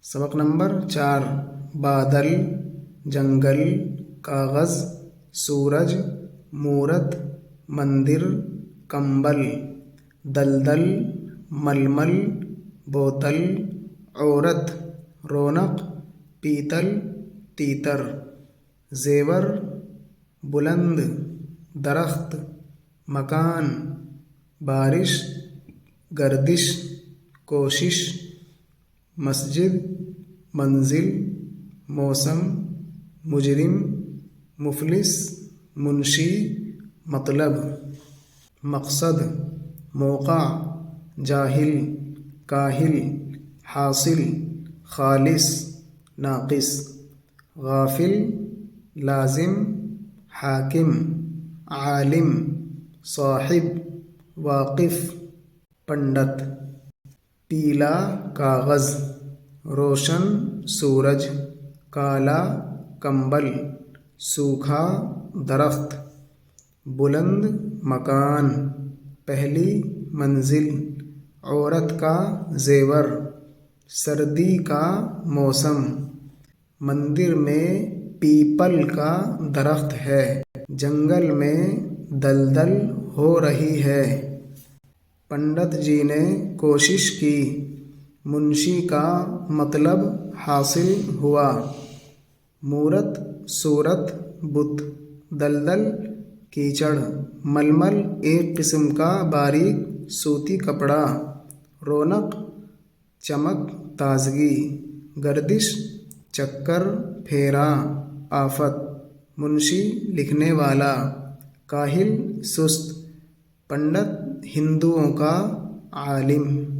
سبق نمبر 4، بادل، جنگل، کاغذ، سورج، مورت، مندر، کمبل، دلدل، ململ، بوتل، عورت، رونق، پیتل، تیتر، زیور، بلند، درخت، مکان، بارش، گردش، کوشش، مسجد، منزل، موسم، مجرم، مفلس، منشی، مطلب، مقصد، موقع، جاہل، کاہل، حاصل، خالص، ناقص، غافل، لازم، حاکم، عالم، صاحب، واقف، پنڈت، پیلا کاغذ، روشن سورج، کالا کمبل، سوکھا درخت، بلند مکان، پہلی منزل، عورت کا زیور، سردی کا موسم، مندر میں پیپل کا درخت ہے، جنگل میں دلدل ہو رہی ہے، پنڈت جی نے کوشش کی، منشی کا مطلب حاصل ہوا، مورت صورت بت، دلدل کیچڑ، ململ ایک قسم کا باریک سوتی کپڑا، رونق چمک تازگی، گردش چکر پھیرا آفت، منشی لکھنے والا، کاہل سست، پنڈت ہندوؤں کا عالم۔